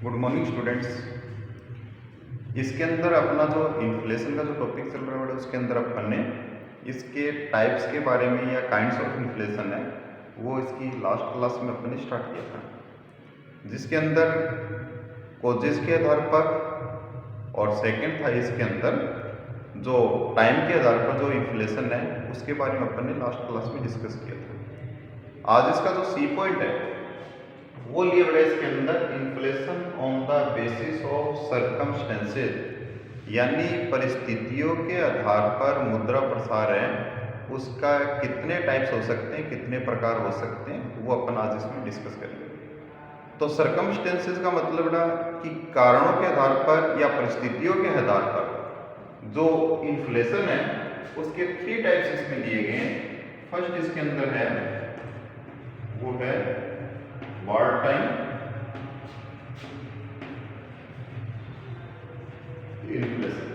Good morning students. इसके अंदर अपना जो इन्फ्लेशन का जो टॉपिक चल रहा है उसके अंदर अपन ने इसके टाइप्स के बारे में या काइंड्स ऑफ इन्फ्लेशन है वो इसकी लास्ट क्लास में अपन ने स्टार्ट किया था, जिसके अंदर कॉजेस के आधार पर और सेकंड था इसके अंदर जो टाइम के आधार पर जो इन्फ्लेशन है उसके बारे में अपन ने लास्ट क्लास में डिस्कस किया था। आज इसका जो सी पॉइंट है वो लिए बड़ा इसके अंदर inflation on the basis of circumstances, यानी परिस्थितियों के आधार पर मुद्रा प्रसार है उसका कितने टाइप्स हो सकते हैं, कितने प्रकार हो सकते हैं, वो अपन आज इसमें डिस्कस करेंगे। तो सर्कमस्टेंसेस का मतलब बड़ा कि कारणों के आधार पर या परिस्थितियों के आधार पर जो इन्फ्लेशन है उसके 3 टाइप्स इसमें दिए गए हैं। फर्स्ट इसके अंदर है वो है war time inflation.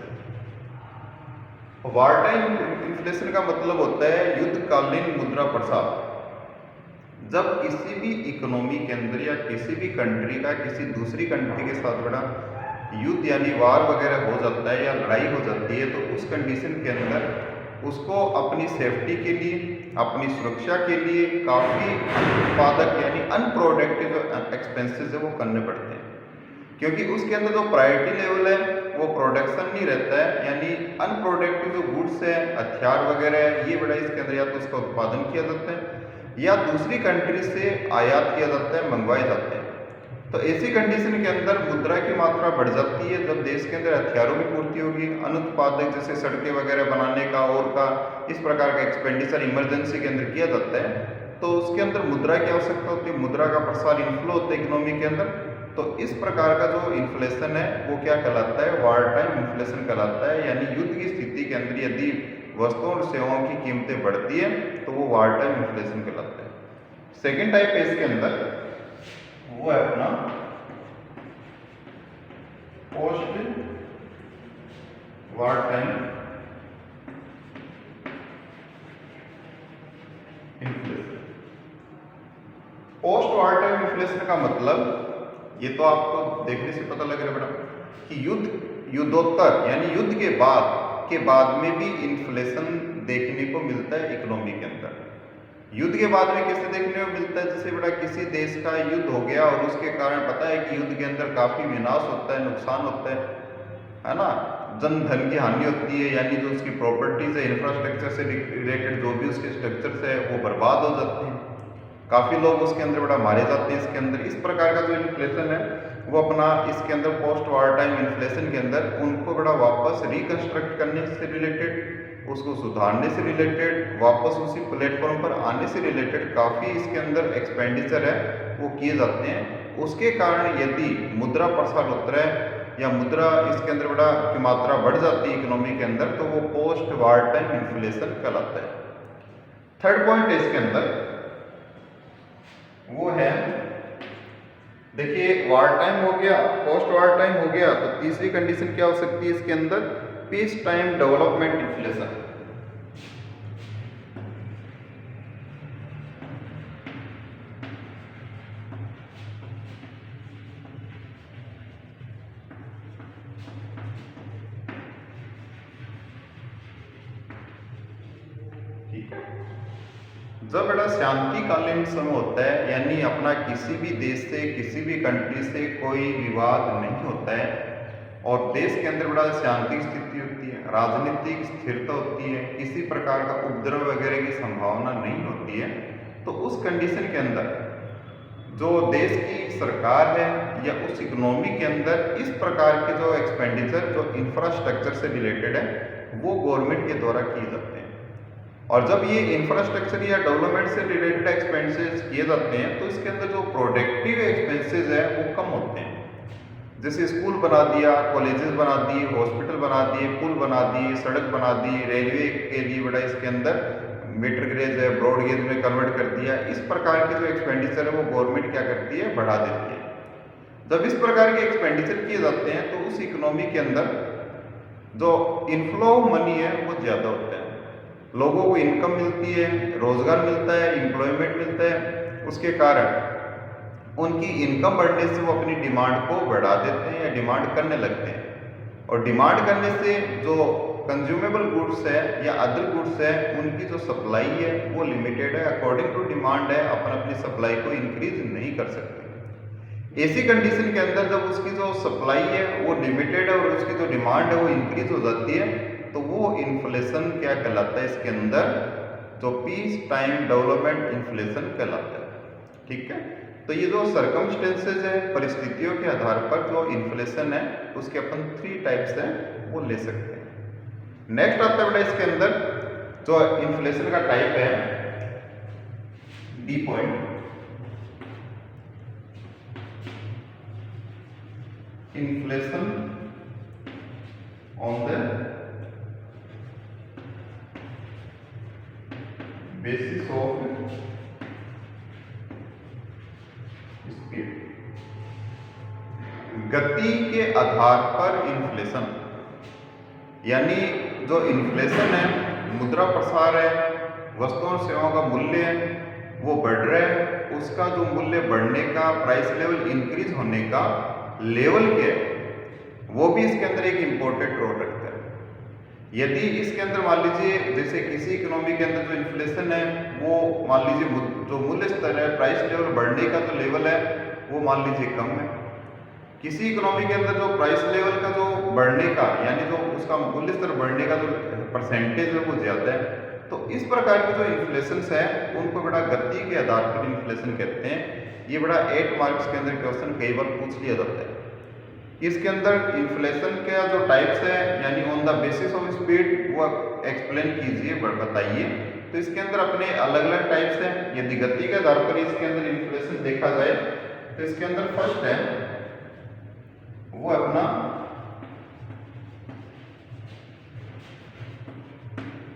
War time inflation का मतलब होता है युद्धकालीन मुद्रा प्रसार। जब किसी भी इकोनॉमी के अंदर या किसी भी कंट्री का किसी दूसरी कंट्री के साथ बड़ा युद्ध यानी वार वगैरह हो जाता है या लड़ाई हो जाती है, तो उस कंडीशन के अंदर उसको अपनी सेफ्टी के लिए, अपनी सुरक्षा के लिए काफ़ी उत्पादक यानी अनप्रोडक्टिव एक्सपेंसेस है वो करने पड़ते हैं, क्योंकि उसके अंदर जो प्रायोरिटी लेवल है वो प्रोडक्शन नहीं रहता है, यानी अनप्रोडक्टिव जो गुड्स है, हथियार वगैरह है, ये बड़ा इसके अंदर या तो उसका उत्पादन किया जाता है या दूसरी कंट्री से आयात किया जाता है, मंगवाए जाते हैं। तो ऐसी कंडीशन के अंदर मुद्रा की मात्रा बढ़ जाती है जब देश के अंदर हथियारों की पूर्ति होगी, अनुत्पादक जैसे सड़कें वगैरह बनाने का और का इस प्रकार का एक्सपेंडिचर इमरजेंसी के अंदर किया जाता है, तो उसके अंदर मुद्रा की आवश्यकता होती है, मुद्रा का प्रसार इनफ्लो होता है इकोनॉमी के अंदर। तो इस प्रकार का जो इन्फ्लेशन है वो क्या कहलाता है, वार टाइम इन्फ्लेशन कहलाता है। यानी युद्ध की स्थिति के अंदर यदि वस्तुओं और सेवाओं की कीमतें बढ़ती है तो वो वार टाइम इन्फ्लेशन कहलाता है। सेकेंड टाइप है इसके अंदर वो है अपना post war time inflation. Post war time inflation का मतलब ये तो आपको देखने से पता लग रहा है बेटा कि युद्धोत्तर यानी युद्ध के बाद में भी इन्फ्लेशन देखने को मिलता है इकोनॉमी के अंदर। युद्ध के बाद में कैसे देखने को मिलता है, जैसे बड़ा किसी देश का युद्ध हो गया और उसके कारण पता है कि युद्ध के अंदर काफी विनाश होता है, नुकसान होता है ना, जन धन की हानि होती है, यानी जो उसकी प्रॉपर्टीज है, इंफ्रास्ट्रक्चर से रिलेटेड जो भी उसके स्ट्रक्चर्स है वो बर्बाद हो जाते हैं, काफी लोग उसके अंदर बड़ा मारे जाते हैं इसके अंदर। इस प्रकार का जो इन्फ्लेशन है वो अपना इसके अंदर पोस्ट वार टाइम इन्फ्लेशन के अंदर उनको बड़ा वापस रिकंस्ट्रक्ट करने से रिलेटेड, उसको सुधारने से रिलेटेड, वापस उसी प्लेटफॉर्म पर आने से रिलेटेड काफ़ी इसके अंदर एक्सपेंडिचर है वो किए जाते हैं। उसके कारण यदि मुद्रा प्रसार होता है या मुद्रा इसके अंदर बड़ा की मात्रा बढ़ जाती है इकोनॉमी के अंदर, तो वो पोस्ट वार टाइम इन्फ्लेशन कहलाता है। थर्ड पॉइंट है इसके अंदर वो है, देखिए वार टाइम हो गया, पोस्ट वार टाइम हो गया, तो तीसरी कंडीशन क्या हो सकती है इसके अंदर, पीस टाइम डेवलपमेंट इन्फ्लेशन। जब बड़ा शांतिकालीन समय होता है, यानी अपना किसी भी देश से किसी भी कंट्री से कोई विवाद नहीं होता है और देश के अंदर बड़ा शांति स्थिति होती है, राजनीतिक स्थिरता होती है, किसी प्रकार का उपद्रव वगैरह की संभावना नहीं होती है, तो उस कंडीशन के अंदर जो देश की सरकार है या उस इकोनॉमी के अंदर इस प्रकार के जो एक्सपेंडिचर जो इंफ्रास्ट्रक्चर से रिलेटेड है वो गवर्नमेंट के द्वारा किए जाते हैं। और जब ये इंफ्रास्ट्रक्चर या डेवलपमेंट से रिलेटेड एक्सपेंसेस किए जाते हैं तो इसके अंदर जो प्रोडक्टिव एक्सपेंसेस है वो कम होते हैं। जैसे स्कूल बना दिया, कॉलेजेस बना दिए, हॉस्पिटल बना दिए, पुल बना दिए, सड़क बना दी, रेलवे के लिए बड़ा इसके अंदर मीटर गेज है ब्रॉड गेज में कन्वर्ट कर दिया। इस प्रकार के जो एक्सपेंडिचर है वो गवर्नमेंट क्या करती है, बढ़ा देती है। जब इस प्रकार के एक्सपेंडिचर किए जाते हैं तो उस इकोनॉमी के अंदर जो इनफ्लो ऑफ मनी है वो ज़्यादा होता है, लोगों को इनकम मिलती है, रोजगार मिलता है, एम्प्लॉयमेंट मिलता है, उसके कारण उनकी इनकम बढ़ने से वो अपनी डिमांड को बढ़ा देते हैं या डिमांड करने लगते हैं। और डिमांड करने से जो कंज्यूमेबल गुड्स है या अदर गुड्स है उनकी जो सप्लाई है वो लिमिटेड है, अकॉर्डिंग टू डिमांड है, अपन अपनी सप्लाई को इंक्रीज नहीं कर सकते। ऐसी कंडीशन के अंदर जब उसकी जो सप्लाई है वो लिमिटेड है और उसकी जो डिमांड है वो इंक्रीज हो जाती है, तो वो इन्फ्लेशन क्या कहलाता है इसके अंदर, जो पीस टाइम डेवलपमेंट इन्फ्लेशन कहलाता है। ठीक है, तो ये जो सर्कमस्टेंसेज है, परिस्थितियों के आधार पर जो इन्फ्लेशन है उसके अपन 3 टाइप्स हैं वो ले सकते हैं। नेक्स्ट आता है बेटा इसके अंदर जो इन्फ्लेशन का टाइप है D point, inflation on the basis of speed, गति के आधार पर इन्फ्लेशन। यानी जो इन्फ्लेशन है, मुद्रा प्रसार है, वस्तुओं और सेवाओं का मूल्य है वो बढ़ रहा है, उसका जो मूल्य बढ़ने का, प्राइस लेवल इंक्रीज होने का लेवल के, वो भी इसके अंदर एक इम्पोर्टेंट रोल रखता है। यदि इसके अंदर मान लीजिए जैसे किसी इकोनॉमी के अंदर जो इन्फ्लेशन है वो मान लीजिए जो मूल्य स्तर है, प्राइस लेवल बढ़ने का जो लेवल है वो मान लीजिए कम है, किसी इकोनॉमी के अंदर जो प्राइस लेवल का जो बढ़ने का यानी जो उसका मूल्य स्तर बढ़ने का जो परसेंटेज है वो ज़्यादा है, तो इस प्रकार के जो इन्फ्लेशंस है उनको बड़ा गति के आधार पर इन्फ्लेशन कहते हैं। ये बड़ा 8 मार्क्स के अंदर क्वेश्चन कई बार पूछ लिया जाता है। इसके अंदर इन्फ्लेशन का जो टाइप्स है यानी on the basis of speed वो एक्सप्लेन कीजिए, बताइए। तो इसके अंदर अपने अलग अलग टाइप्स हैं। यदि गति के आधार पर इसके अंदर इन्फ्लेशन देखा जाए तो इसके अंदर फर्स्ट है वो अपना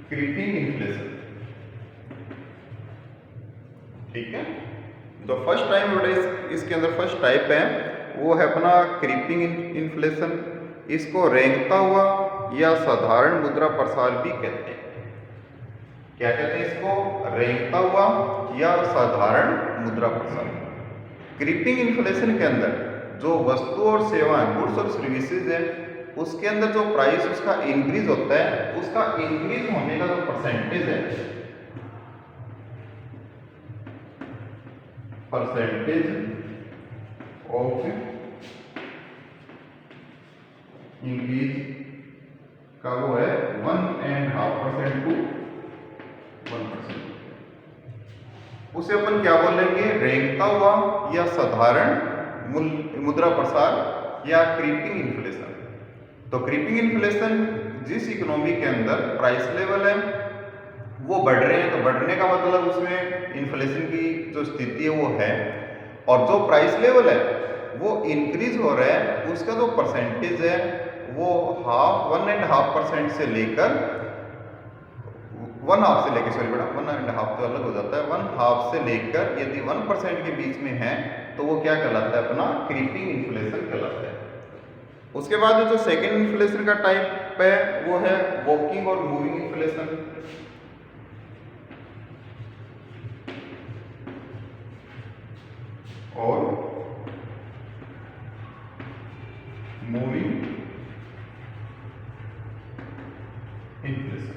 क्रीपिंग इन्फ्लेशन। ठीक है, जो फर्स्ट टाइम इसके अंदर फर्स्ट टाइप है वो है अपना क्रीपिंग इन्फ्लेशन। इसको रेंगता हुआ या साधारण मुद्रा प्रसार भी कहते हैं। क्या कहते हैं इसको? रेंगता हुआ या साधारण मुद्रा प्रसार। क्रीपिंग इन्फ्लेशन के अंदर जो वस्तु और सेवाएं, गुड्स और सर्विसेज है, उसके अंदर जो प्राइस उसका इंक्रीज होता है, उसका इंक्रीज होने का जो परसेंटेज है, परसेंटेज ऑफ इंक्रीज का वो है 1.5% टू 1%। उसे अपन क्या बोलेंगे? रेंगता हुआ या साधारण मुद्रा प्रसार या क्रीपिंग इन्फ्लेशन। तो क्रीपिंग इन्फ्लेशन जिस इकोनॉमी के अंदर प्राइस लेवल है वो बढ़ रहे हैं, तो बढ़ने का मतलब उसमें इन्फ्लेशन की जो स्थिति है वो है, और जो प्राइस लेवल है वो इंक्रीज हो रहा है, उसका जो परसेंटेज है वो 1.5% से लेकर 1.5 से लेकर, सॉरी बेटा 1.5 तो अलग हो जाता है, 1.5 से लेकर यदि 1% के बीच में है तो वो क्या कहलाता है? अपना क्रीपिंग इन्फ्लेशन कहलाता है। उसके बाद जो सेकेंड इन्फ्लेशन का टाइप है वो है वॉकिंग और मूविंग इन्फ्लेशन। और मूविंग इन्फ्लेशन।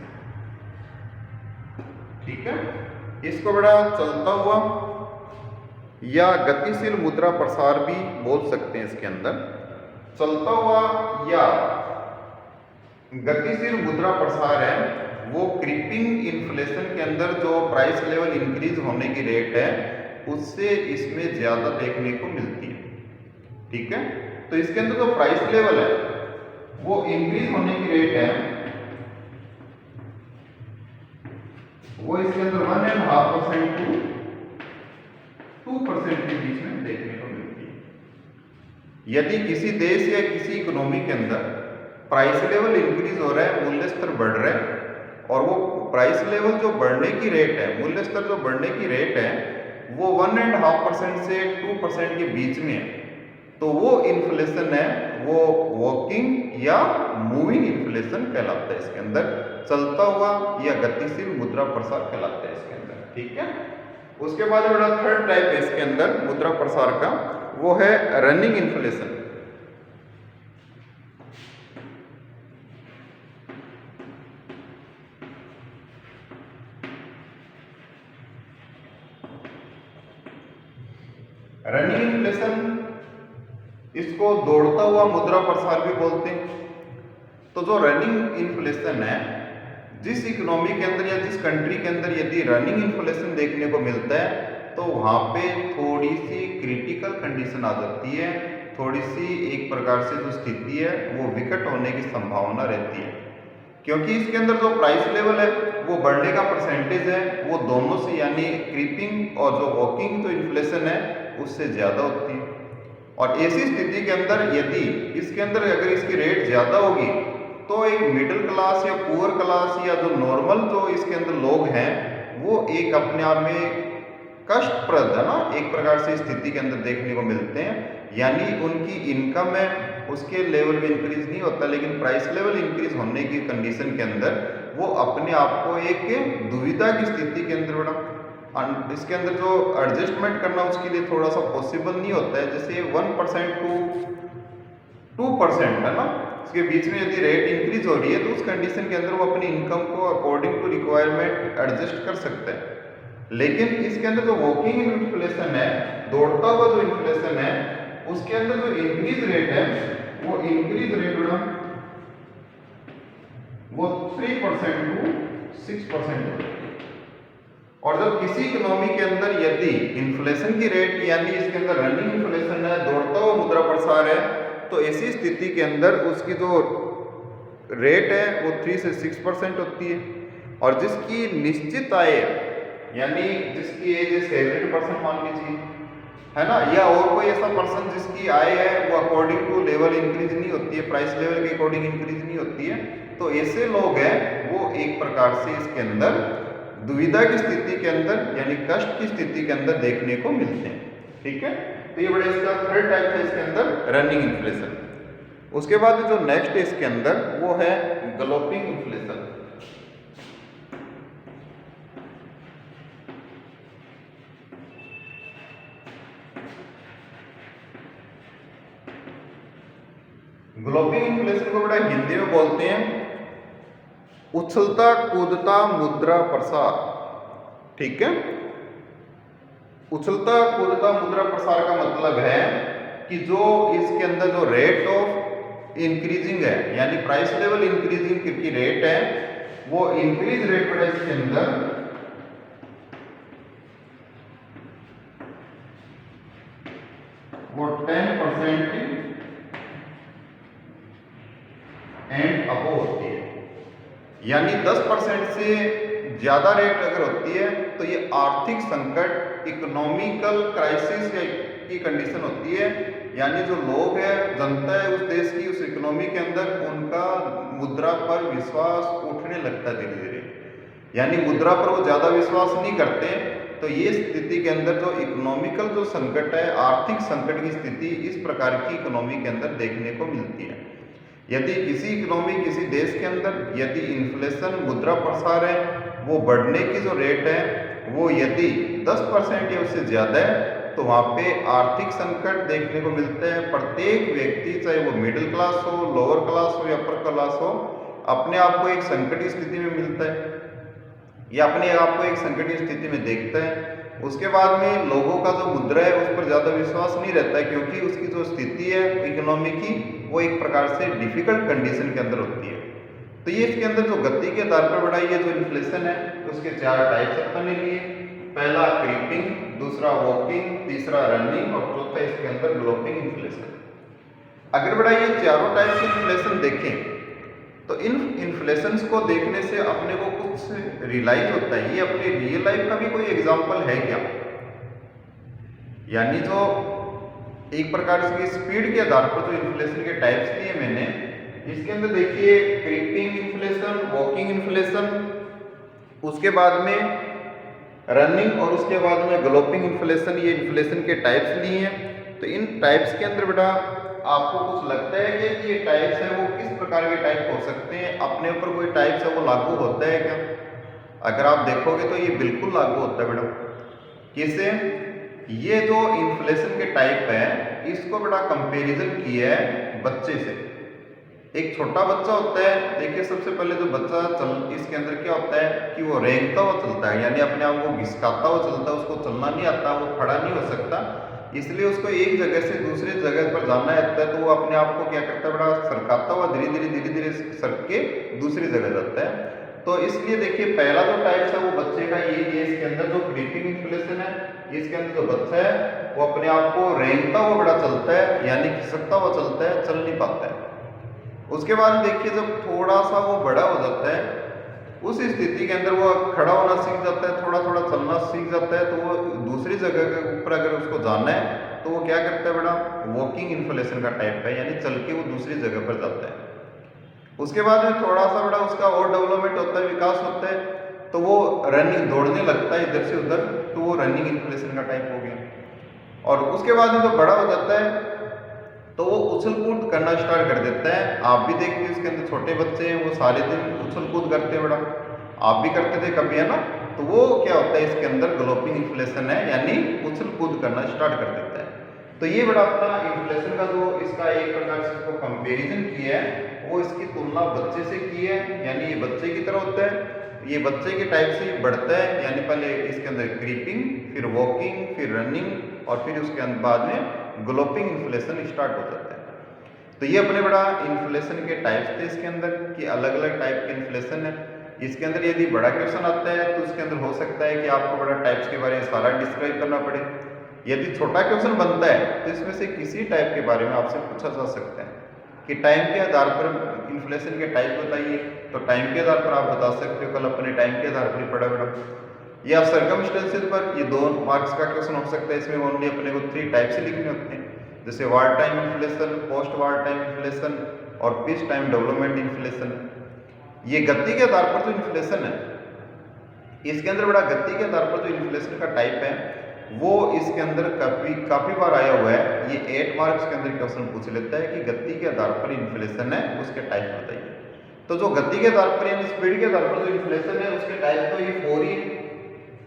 ठीक है, इसको बड़ा चलता हुआ या गतिशील मुद्रा प्रसार भी बोल सकते हैं। इसके अंदर चलता हुआ या गतिशील मुद्रा प्रसार है वो क्रीपिंग इन्फ्लेशन के अंदर जो प्राइस लेवल इंक्रीज होने की रेट है उससे इसमें ज्यादा देखने को मिलती है। ठीक है, तो इसके अंदर जो प्राइस लेवल है वो इंक्रीज होने की रेट है वो इसके अंदर 1.5% टू 2% के बीच में देखने को मिलती है। यदि किसी देश या किसी इकोनॉमी के अंदर प्राइस लेवल इंक्रीज हो रहा है, मूल्य स्तर बढ़ रहा है, और वो प्राइस लेवल जो बढ़ने की रेट है, मूल्य स्तर जो बढ़ने की रेट है वो 1.5% से 2% के बीच में है, तो वो इन्फ्लेशन है वो वॉकिंग या मूविंग इन्फ्लेशन कहलाता है। इसके अंदर चलता हुआ या गतिशील मुद्रा प्रसार कहलाता है इसके अंदर। ठीक है, उसके बाद बेटा थर्ड टाइप है इसके अंदर मुद्रा प्रसार का, वो है रनिंग इन्फ्लेशन। रनिंग इन्फ्लेशन, इसको दौड़ता हुआ मुद्रा प्रसार भी बोलते हैं। तो जो रनिंग इन्फ्लेशन है, जिस इकोनॉमी के अंदर या जिस कंट्री के अंदर यदि रनिंग इन्फ्लेशन देखने को मिलता है तो वहाँ पे थोड़ी सी क्रिटिकल कंडीशन आ जाती है, थोड़ी सी एक प्रकार से जो स्थिति है वो विकट होने की संभावना रहती है, क्योंकि इसके अंदर जो प्राइस लेवल है वो बढ़ने का परसेंटेज है वो दोनों से यानी क्रीपिंग और जो वॉकिंग जो इन्फ्लेशन है उससे ज़्यादा होती है। और ऐसी स्थिति के अंदर यदि इसके अंदर अगर इसकी रेट ज़्यादा होगी तो एक मिडिल क्लास या पुअर क्लास या जो नॉर्मल जो इसके अंदर लोग हैं वो एक अपने आप में कष्टप्रद है ना एक प्रकार से स्थिति के अंदर देखने को मिलते हैं, यानी उनकी इनकम है उसके लेवल में इंक्रीज नहीं होता, लेकिन प्राइस लेवल इंक्रीज होने की कंडीशन के अंदर वो अपने आप को एक दुविधा की स्थिति के अंदर बड़ा इसके अंदर जो एडजस्टमेंट करना उसके लिए थोड़ा सा पॉसिबल नहीं होता है। जैसे 1% टू 2% है ना, इसके बीच में यदि रेट इंक्रीज हो रही है तो उस कंडीशन के अंदर वो अपनी इनकम को अकॉर्डिंग टू रिक्वायरमेंट एडजस्ट कर सकता है। लेकिन इसके अंदर जो वॉकिंग इन्फ्लेशन है, दौड़ता हुआ जो इन्फ्लेशन है, उसके अंदर जो इंक्रीज रेट है वो इंक्रीज रेट वो 3% टू 6%। और जब किसी इकोनॉमी के अंदर यदि इन्फ्लेशन की रेट यानी इसके अंदर रनिंग इन्फ्लेशन है, दौड़ता हुआ मुद्रा प्रसार है, तो ऐसी स्थिति के अंदर उसकी जो रेट है वो 3 से 6% होती है। और जिसकी निश्चित आय यानी जिसकी एज है सैलरीड पर्सन मान लीजिए है ना, या और कोई ऐसा पर्सन जिसकी आय है वो अकॉर्डिंग टू लेवल इंक्रीज नहीं होती है, प्राइस लेवल के अकॉर्डिंग इंक्रीज नहीं होती है, तो ऐसे लोग हैं वो एक प्रकार से इसके अंदर दुविधा की स्थिति के अंदर यानी कष्ट की स्थिति के अंदर देखने को मिलते हैं। ठीक है, तो ये बड़ा इसका थर्ड टाइप है इसके अंदर रनिंग इन्फ्लेशन। उसके बाद जो नेक्स्ट है इसके अंदर वो है गलोपिंग इन्फ्लेशन। ग्लोपिंग इन्फ्लेशन को बड़ा हिंदी में बोलते हैं उछलता कूदता मुद्रा प्रसार। ठीक है, उछलता कूदता मुद्रा प्रसार का मतलब है कि जो इसके अंदर जो रेट ऑफ इंक्रीजिंग है यानी प्राइस लेवल इंक्रीजिंग की रेट है वो इंक्रीज रेट पर इसके अंदर वो 10% एंड अबो होती है, यानी 10% से ज़्यादा रेट अगर होती है तो ये आर्थिक संकट इकोनॉमिकल क्राइसिस की कंडीशन होती है, यानी जो लोग हैं जनता है उस देश की उस इकोनॉमी के अंदर उनका मुद्रा पर विश्वास उठने लगता है धीरे धीरे, यानी मुद्रा पर वो ज़्यादा विश्वास नहीं करते। तो ये स्थिति के अंदर जो इकोनॉमिकल जो संकट है आर्थिक संकट की स्थिति इस प्रकार की इकोनॉमी के अंदर देखने को मिलती है। यदि किसी इकोनॉमी किसी देश के अंदर यदि इन्फ्लेशन मुद्रा प्रसार है वो बढ़ने की जो रेट है वो यदि 10% या उससे ज़्यादा है तो वहाँ पे आर्थिक संकट देखने को मिलता है। प्रत्येक व्यक्ति चाहे वो मिडिल क्लास हो, लोअर क्लास हो या अपर क्लास हो, अपने आप को एक संकट स्थिति में मिलता है या अपने आप को एक संकट स्थिति में देखता है। उसके बाद में लोगों का जो मुद्रा है उस पर ज़्यादा विश्वास नहीं रहता है, क्योंकि उसकी जो स्थिति है इकोनॉमी की वो एक प्रकार से डिफिकल्ट कंडीशन के अंदर होती है। तो ये इसके अंदर जो गति के आधार पर बढ़ाई है जो इन्फ्लेशन है उसके 4 टाइप्स अपने लिए, पहला क्रीपिंग, दूसरा वॉकिंग, तीसरा रनिंग और चौथा इसके अंदर ग्लोपिंग इन्फ्लेशन। अगर बड़ा ये चारों टाइप के इन्फ्लेशन देखें तो इन इन्फ्लेशंस को देखने से अपने को कुछ रियलाइज होता है, ये अपने रियल लाइफ का भी कोई एग्जांपल है क्या, यानी जो एक प्रकार से स्पीड के आधार पर जो इन्फ्लेशन के टाइप्स लिए मैंने इसके अंदर देखिए क्रीपिंग इन्फ्लेशन, वॉकिंग इन्फ्लेशन, उसके बाद में रनिंग और उसके बाद में ग्लोपिंग इन्फ्लेशन, ये इन्फ्लेशन के टाइप्स लिए हैं। तो इन टाइप्स के अंदर बेटा आपको कुछ लगता है कि ये टाइप्स हैं वो किस प्रकार के टाइप हो सकते हैं, अपने ऊपर कोई टाइप्स है वो लागू होता है क्या? अगर आप देखोगे तो ये बिल्कुल लागू होता है बेटा। किसे, ये जो इन्फ्लेशन के टाइप है इसको बड़ा कंपैरिजन किया है बच्चे से। एक छोटा बच्चा होता है, देखिए सबसे पहले जो बच्चा इसके अंदर क्या होता है कि वो रेंगता हुआ चलता है, यानी अपने आप को घिसकाता हुआ चलता है, उसको चलना नहीं आता, वो खड़ा नहीं हो सकता, इसलिए उसको एक जगह से दूसरी जगह पर जाना रहता है, तो वो अपने आप को क्या करता है, बड़ा सरकाता हुआ धीरे धीरे सरक के दूसरी जगह जाता है। तो इसलिए देखिए पहला जो टाइप है वो बच्चे का ये इसके अंदर जो क्रीपिंग इन्फ्लेशन है, इसके अंदर जो बच्चा है वो अपने आप को रेंगता हुआ बड़ा चलता है, यानी खिसकता हुआ चलता है, चल नहीं पाता है। उसके बाद देखिए जब थोड़ा सा वो बड़ा हो जाता है, उस स्थिति के अंदर वो खड़ा होना सीख जाता है, थोड़ा थोड़ा चलना सीख जाता है, तो वो दूसरी जगह के ऊपर अगर उसको जाना है तो वो क्या करता है, बड़ा वॉकिंग इन्फ्लेशन का टाइप है, यानी चल के वो दूसरी जगह पर जाता है। उसके बाद में थोड़ा सा बड़ा उसका और डेवलपमेंट होता है, विकास होता है, तो वो रनिंग दौड़ने लगता है इधर से उधर, तो वो रनिंग इन्फ्लेशन का टाइप हो गया। और उसके बाद में जो बड़ा हो जाता है तो वो उछल कूद करना स्टार्ट कर देता है। आप भी देखते हैं इसके अंदर छोटे बच्चे हैं वो सारे दिन उछल कूद करते हैं, बड़ा आप भी करते थे कभी, है ना। तो वो क्या होता है इसके अंदर ग्लोपिंग इन्फ्लेशन है, यानी उछल कूद करना स्टार्ट कर देता है। तो ये बड़ा अपना इन्फ्लेशन का जो इसका एक प्रकार से इसको कंपेरिजन किया है, वो इसकी तुलना बच्चे से की है, यानी ये बच्चे की तरह होता है, ये बच्चे के टाइप से बढ़ता है, यानी पहले इसके अंदर क्रीपिंग, फिर वॉकिंग, फिर रनिंग, और फिर उसके बाद में ग्लोपिंग इन्फ्लेशन स्टार्ट हो जाता है। तो ये अपने बड़ा इन्फ्लेशन के टाइप्स थे इसके अंदर कि अलग अलग टाइप के इन्फ्लेशन है। इसके अंदर यदि बड़ा क्वेश्चन आता है तो उसके अंदर हो सकता है कि आपको बड़ा टाइप्स के बारे में सारा डिस्क्राइब करना पड़े। यदि छोटा क्वेश्चन बनता है तो इसमें से किसी टाइप के बारे में आपसे पूछा जा सकता है कि टाइम के आधार पर इन्फ्लेशन के टाइप बताइए, तो टाइम के आधार पर आप बता सकते हो, कल अपने टाइम के आधार पर ही पढ़ा बेटा। ये आप सर्कमस्टेंसेस पर, ये 2 मार्क्स का क्वेश्चन हो सकता है, इसमें ओनली अपने को 3 टाइप से लिखने होते हैं, जैसे war time inflation, post war time inflation और पीस टाइम डेवलपमेंट इन्फ्लेशन। ये गति के आधार पर जो इन्फ्लेशन है, इसके अंदर बड़ा गति के आधार पर जो इन्फ्लेशन का टाइप है वो इसके अंदर काफी बार आया हुआ है। ये 8 मार्क्स के अंदर क्वेश्चन पूछ लेता है कि गति के आधार पर इन्फ्लेशन है उसके टाइप बताइए। तो जो गति के आधार पर यानी स्पीड के आधार पर जो इन्फ्लेशन है उसके टाइप तो ये 4 ही है।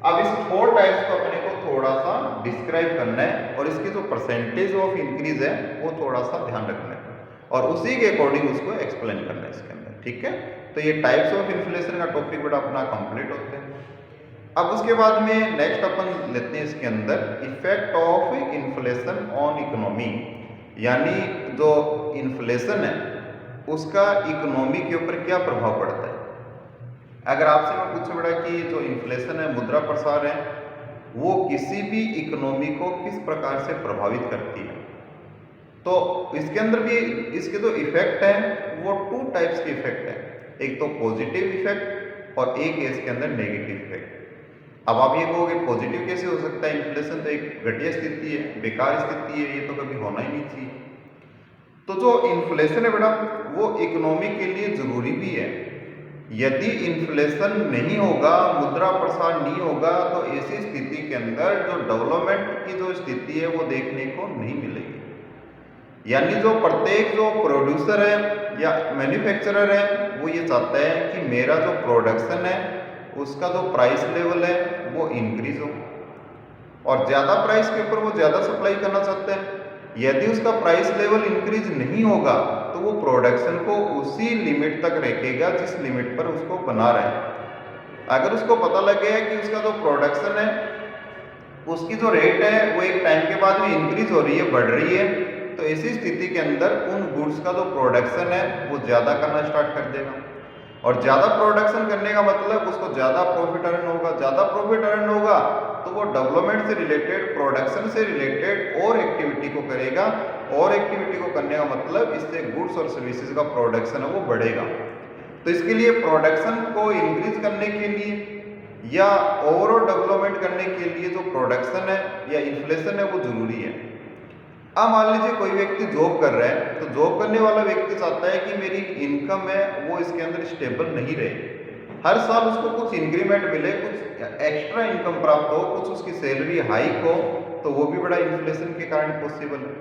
अब इस 4 टाइप्स को अपने को थोड़ा सा डिस्क्राइब करना है और इसकी जो परसेंटेज ऑफ इंक्रीज है वो थोड़ा सा ध्यान रखना है और उसी के अकॉर्डिंग उसको एक्सप्लेन करना है इसके अंदर, ठीक है। तो ये टाइप्स ऑफ इन्फ्लेशन का टॉपिक बड़ा अपना कंप्लीट होता है। अब उसके बाद में नेक्स्ट अपन लेते हैं इसके अंदर effect of inflation on economy, यानी जो इन्फ्लेशन है उसका इकोनॉमी के ऊपर क्या प्रभाव पड़ता है। अगर आपसे मैं पूछूं बड़ा कि जो इन्फ्लेशन है, मुद्रा प्रसार है, वो किसी भी इकोनॉमी को किस प्रकार से प्रभावित करती है, तो इसके अंदर भी इसके जो इफेक्ट है वो 2 टाइप्स के इफेक्ट है, एक तो पॉजिटिव इफेक्ट और एक है इसके अंदर नेगेटिव इफेक्ट। अब आप ये कहोगे पॉजिटिव कैसे हो सकता है, इन्फ्लेशन तो एक घटिया स्थिति है, बेकार स्थिति है, ये तो कभी होना ही नहीं चाहिए। तो जो इन्फ्लेशन है बेटा वो इकोनॉमी के लिए जरूरी भी है। यदि इन्फ्लेशन नहीं होगा, मुद्रा प्रसार नहीं होगा, तो ऐसी स्थिति के अंदर जो डेवलपमेंट की जो स्थिति है वो देखने को नहीं मिलेगी। यानी जो प्रत्येक जो प्रोड्यूसर है या मैन्युफैक्चरर है वो ये चाहता है कि मेरा जो प्रोडक्शन है उसका जो प्राइस लेवल है वो इंक्रीज हो, और ज़्यादा प्राइस के ऊपर वो ज़्यादा सप्लाई करना चाहता है। यदि उसका प्राइस लेवल इंक्रीज नहीं होगा तो वो प्रोडक्शन को उसी लिमिट तक रखेगा जिस लिमिट पर उसको बना रहा है। अगर उसको पता लग गया कि उसका जो प्रोडक्शन है उसकी जो रेट है वो एक टाइम के बाद में इंक्रीज हो रही है, बढ़ रही है, तो ऐसी स्थिति के अंदर उन गुड्स का जो प्रोडक्शन है वो ज़्यादा करना स्टार्ट कर देगा, और ज़्यादा प्रोडक्शन करने का मतलब उसको ज़्यादा प्रॉफिट अर्न होगा। ज़्यादा प्रॉफिट अर्न होगा तो वो डेवलपमेंट से रिलेटेड, प्रोडक्शन से रिलेटेड और एक्टिविटी को करेगा, और एक्टिविटी को करने का मतलब इससे गुड्स और सर्विसेज का प्रोडक्शन है वो बढ़ेगा। तो इसके लिए प्रोडक्शन को इंक्रीज करने के लिए या ओवरऑल डेवलपमेंट करने के लिए जो प्रोडक्शन है या इन्फ्लेशन है वो जरूरी है। अब मान लीजिए कोई व्यक्ति जॉब कर रहा है, तो जॉब करने वाला व्यक्ति चाहता है कि मेरी इनकम है वो इसके अंदर स्टेबल नहीं रहे, हर साल उसको कुछ इंक्रीमेंट मिले, कुछ एक्स्ट्रा इनकम प्राप्त हो, कुछ उसकी सैलरी हाइक हो, तो वो भी बड़ा इन्फ्लेशन के कारण पॉसिबल है।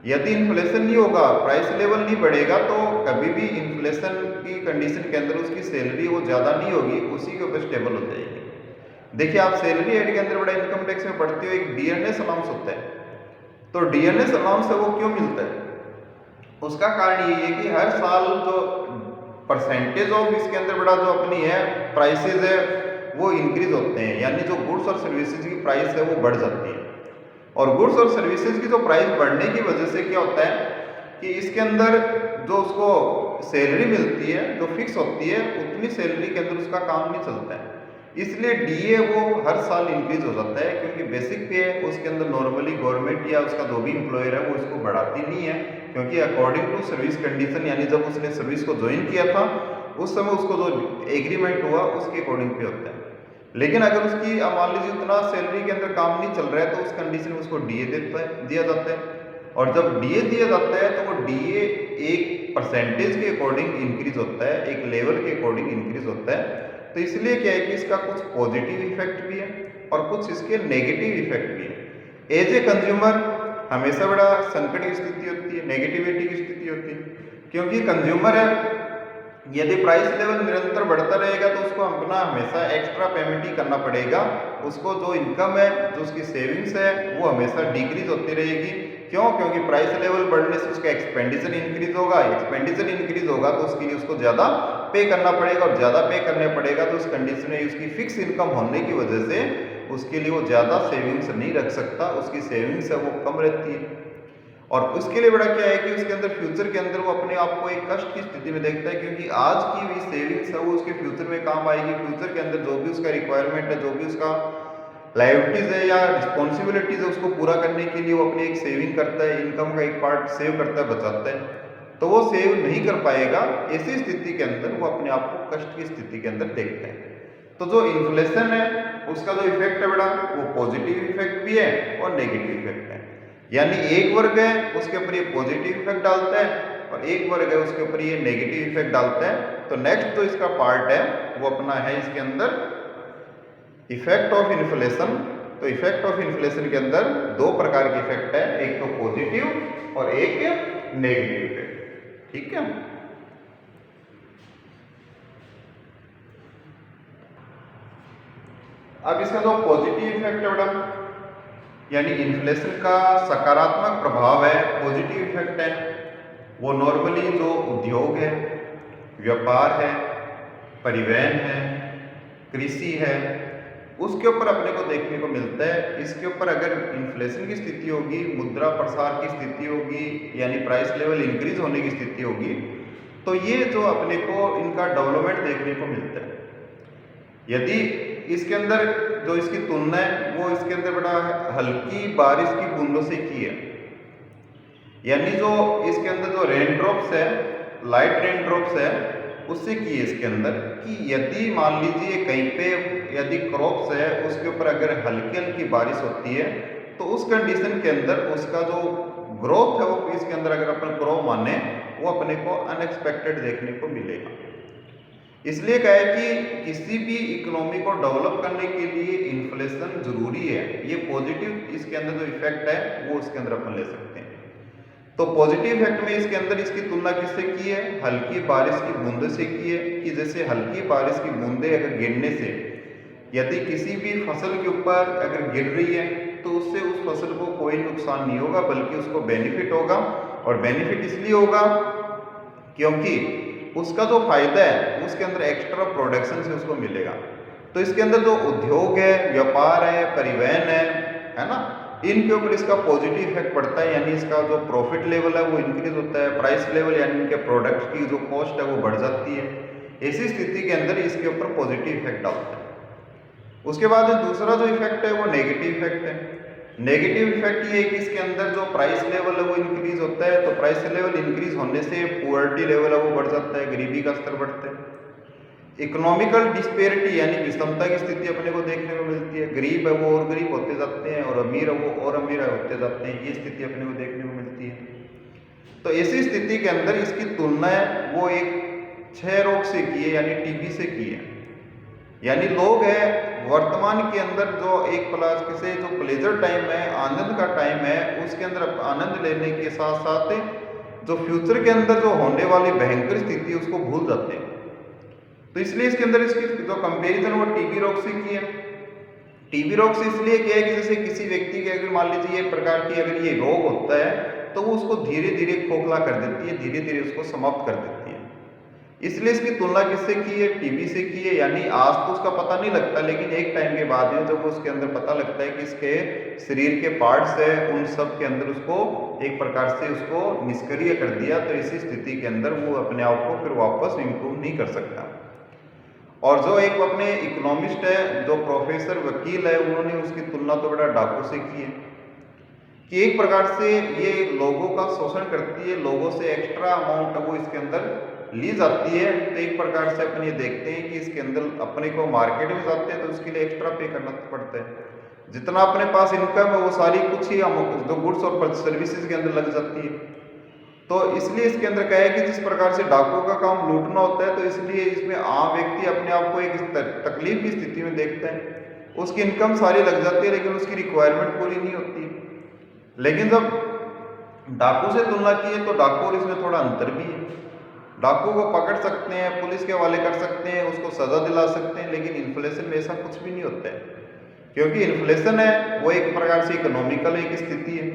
यदि इन्फ्लेशन नहीं होगा, प्राइस लेवल नहीं बढ़ेगा, तो कभी भी इन्फ्लेशन की कंडीशन के अंदर उसकी सैलरी वो ज़्यादा नहीं होगी, उसी के ऊपर स्टेबल हो जाएगी। देखिए आप सैलरी एड के अंदर बड़ा इनकम टैक्स में पढ़ते हो, एक डीएनएस अलाउंस होता है। तो डीएनएस अलाउंस है वो क्यों मिलता है? उसका कारण ये है कि हर साल जो परसेंटेज ऑफ इसके अंदर बड़ा जो अपनी है प्राइसेस है वो इंक्रीज होते हैं, यानी जो गुड्स और सर्विसेज की प्राइस है वो बढ़ जाती है। और गुड्स और सर्विसेज की जो प्राइस बढ़ने की वजह से क्या होता है कि इसके अंदर जो उसको सैलरी मिलती है जो फिक्स होती है उतनी सैलरी के अंदर उसका काम नहीं चलता है, इसलिए डीए वो हर साल इंक्रीज हो जाता है, क्योंकि बेसिक पे है उसके अंदर नॉर्मली गवर्नमेंट या उसका जो भी एम्प्लॉयर है वो इसको बढ़ाती नहीं है, क्योंकि अकॉर्डिंग टू सर्विस कंडीशन, यानी जब उसने सर्विस को ज्वाइन किया था उस समय उसको जो एग्रीमेंट हुआ उसके अकॉर्डिंग पे होता है। लेकिन अगर उसकी मान लीजिए उतना सैलरी के अंदर काम नहीं चल रहा है तो उस कंडीशन में उसको डीए दिया जाता है, और जब डीए दिया जाता है तो वो डीए एक परसेंटेज के अकॉर्डिंग इंक्रीज होता है, एक लेवल के अकॉर्डिंग इंक्रीज होता है। तो इसलिए क्या है कि इसका कुछ पॉजिटिव इफेक्ट भी है और कुछ इसके नेगेटिव इफेक्ट भी है। एज ए कंज्यूमर हमेशा बड़ा संकट की स्थिति होती है, नेगेटिविटी की स्थिति होती है, क्योंकि कंज्यूमर है यदि प्राइस लेवल निरंतर बढ़ता रहेगा तो उसको अपना हमेशा एक्स्ट्रा पेमेंट ही करना पड़ेगा, उसको जो इनकम है जो उसकी सेविंग्स है वो हमेशा डिक्रीज होती रहेगी। क्यों? क्योंकि प्राइस लेवल बढ़ने से उसका एक्सपेंडिचर इंक्रीज होगा, एक्सपेंडिचर इंक्रीज होगा तो उसके लिए उसको ज़्यादा पे करना पड़ेगा, और ज़्यादा पे करने पड़ेगा तो उस कंडीशन में उसकी फिक्स इनकम होने की वजह से उसके लिए वो ज़्यादा सेविंग्स नहीं रख सकता, उसकी सेविंग्स है वो कम रहती है। और उसके लिए बड़ा क्या है कि उसके अंदर फ्यूचर के अंदर वो अपने आप को एक कष्ट की स्थिति में देखता है, क्योंकि आज की भी सेविंग्स है वो उसके फ्यूचर में काम आएगी। फ्यूचर के अंदर जो भी उसका रिक्वायरमेंट है, जो भी उसका लाइबिलिटीज है या रिस्पॉन्सिबिलिटीज है उसको पूरा करने के लिए वो अपनी एक सेविंग करता है, इनकम का एक पार्ट सेव करता है, बचाता है, तो वो सेव नहीं कर पाएगा। ऐसी स्थिति के अंदर वो अपने आप को कष्ट की स्थिति के अंदर देखते हैं। तो जो इन्फ्लेशन है उसका जो इफेक्ट है बड़ा वो पॉजिटिव इफेक्ट भी है और नेगेटिव इफेक्ट है, यानी एक वर्ग है उसके ऊपर ये पॉजिटिव इफेक्ट डालता है और एक वर्ग है उसके ऊपर ये नेगेटिव इफेक्ट डालता है। तो नेक्स्ट जो इसका पार्ट है वो अपना है इसके अंदर इफेक्ट ऑफ इन्फ्लेशन। तो इफेक्ट ऑफ इन्फ्लेशन के अंदर दो प्रकार के इफेक्ट है, एक तो पॉजिटिव और एक नेगेटिव इफेक्ट। ठीक है, अब इसका जो पॉजिटिव इफेक्ट है बड़ा, यानी इन्फ्लेशन का सकारात्मक प्रभाव है, पॉजिटिव इफेक्ट है, वो नॉर्मली जो उद्योग है, व्यापार है, परिवहन है, कृषि है, उसके ऊपर अपने को देखने को मिलता है। इसके ऊपर अगर इन्फ्लेशन की स्थिति होगी, मुद्रा प्रसार की स्थिति होगी, यानी प्राइस लेवल इंक्रीज होने की स्थिति होगी, तो ये जो अपने को इनका डेवलपमेंट देखने को मिलता है। यदि इसके अंदर जो इसकी तुलना है वो इसके अंदर बड़ा हल्की बारिश की बूंदों से की है, यानी जो इसके अंदर जो रेन ड्रॉप्स है, लाइट रेन ड्रॉप्स है, उससे की है इसके अंदर कि यदि मान लीजिए कहीं पे यदि क्रॉप्स है उसके ऊपर अगर हल्की हल्की बारिश होती है तो उस कंडीशन के अंदर उसका जो ग्रोथ है वो इसके अंदर अगर अपन ग्रो माने वो अपने को अनएक्सपेक्टेड देखने को मिलेगा। इसलिए कहा है कि किसी भी इकोनॉमी को डेवलप करने के लिए इन्फ्लेशन जरूरी है। ये पॉजिटिव इसके अंदर जो इफेक्ट है वो उसके अंदर अपन ले सकते हैं। तो पॉजिटिव इफेक्ट में इसके अंदर इसकी तुलना किससे की है? हल्की बारिश की बूंदे से की है, कि जैसे हल्की बारिश की बूंदे अगर गिरने से यदि किसी भी फसल के ऊपर अगर गिर रही है तो उससे उस फसल को कोई नुकसान नहीं होगा, बल्कि उसको बेनिफिट होगा। और बेनिफिट इसलिए होगा क्योंकि उसका जो फायदा है उसके अंदर एक्स्ट्रा प्रोडक्शन से उसको मिलेगा। तो इसके अंदर जो उद्योग है, व्यापार है, परिवहन है ना, इनके ऊपर इसका पॉजिटिव इफेक्ट पड़ता है, यानी इसका जो प्रॉफिट लेवल है वो इंक्रीज होता है, प्राइस लेवल यानी इनके प्रोडक्ट की जो कॉस्ट है वो बढ़ जाती है। ऐसी स्थिति के अंदर इसके ऊपर पॉजिटिव इफेक्ट डालता है। उसके बाद दूसरा जो इफेक्ट है वो नेगेटिव इफेक्ट है। नेगेटिव इफेक्ट ये है कि इसके अंदर जो प्राइस लेवल है वो इंक्रीज होता है, तो प्राइस लेवल इंक्रीज होने से पुअर्टी लेवल है वो बढ़ जाता है, गरीबी का स्तर बढ़ता है। इकोनॉमिकल डिस्पेरिटी यानी विषमता की स्थिति अपने को देखने को मिलती है, गरीब है वो और गरीब होते जाते हैं और अमीर है वो और अमीर होते जाते हैं, ये स्थिति अपने को देखने को मिलती है। तो ऐसी स्थिति के अंदर इसकी तुलना है वो एक क्षय रोग से की है, यानी टीबी से की है। यानी लोग है वर्तमान के अंदर जो एक प्लस से जो प्लेजर टाइम है, आनंद का टाइम है, उसके अंदर आनंद लेने के साथ साथ जो फ्यूचर के अंदर जो होने वाली भयंकर स्थिति है उसको भूल जाते हैं। तो इसलिए इसके अंदर इसकी जो कंपैरिजन वो टीबी रोग से की है। टीबी रोग से इसलिए क्या है कि जैसे किसी व्यक्ति के अगर मान लीजिए ये प्रकार की अगर ये रोग होता है तो वो उसको धीरे धीरे खोखला कर देती है, धीरे धीरे उसको समाप्त कर देती है। इसलिए इसकी तुलना किससे की है? टीबी से की है। यानी आज तो उसका पता नहीं लगता, लेकिन एक टाइम के बाद में जब उसके अंदर पता लगता है कि इसके शरीर के पार्ट्स है, उन सब के अंदर उसको एक प्रकार से उसको निष्क्रिय कर दिया, तो इसी स्थिति के अंदर वो अपने आप को फिर वापस इम्प्रूव नहीं कर सकता। और जो एक अपने इकोनॉमिस्ट है, जो प्रोफेसर वकील है, उन्होंने उसकी तुलना तो बड़ा डाकू से की है कि एक प्रकार से ये लोगों का शोषण करती है, लोगों से एक्स्ट्रा अमाउंट वो इसके अंदर ली जाती है। तो एक प्रकार से अपन ये देखते हैं कि इसके अंदर अपने को मार्केट में जाते हैं तो उसके लिए एक्स्ट्रा पे करना पड़ता है। जितना अपने पास इनकम है वो सारी कुछ ही जो गुड्स और सर्विसेज के अंदर लग जाती है। तो इसलिए इसके अंदर क्या है कि जिस प्रकार से डाकुओं का काम लूटना होता है, तो इसलिए इसमें आम व्यक्ति अपने आप को एक तकलीफ की स्थिति में देखता है। उसकी इनकम सारी लग जाती है लेकिन उसकी रिक्वायरमेंट पूरी नहीं होती। लेकिन जब डाकू से तुलना की है तो डाकू और इसमें थोड़ा अंतर भी है। डाकू को पकड़ सकते हैं, पुलिस के हवाले कर सकते हैं, उसको सजा दिला सकते हैं, लेकिन इन्फ्लेशन में ऐसा कुछ भी नहीं होता है। क्योंकि इन्फ्लेशन है वो एक प्रकार से इकोनॉमिकल एक स्थिति है,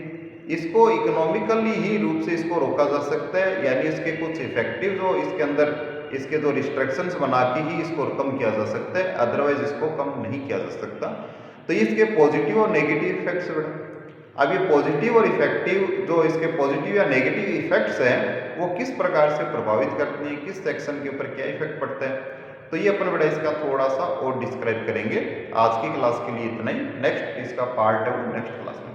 इसको इकोनॉमिकली ही रूप से इसको रोका जा सकता है। यानी इसके कुछ इफेक्टिव जो इसके अंदर इसके जो रिस्ट्रिक्शंस बना के ही इसको कम किया जा सकता है, अदरवाइज इसको कम नहीं किया जा सकता। तो ये इसके पॉजिटिव और नेगेटिव इफेक्ट्स बड़े। अब ये पॉजिटिव और इफेक्टिव जो इसके पॉजिटिव या नेगेटिव इफेक्ट्स हैं वो किस प्रकार से प्रभावित करते हैं, किस सेक्शन के ऊपर क्या इफेक्ट पड़ता है, तो ये अपन बड़ा इसका थोड़ा सा और डिस्क्राइब करेंगे। आज की क्लास के लिए इतना ही, नेक्स्ट इसका पार्ट है वो नेक्स्ट क्लास में।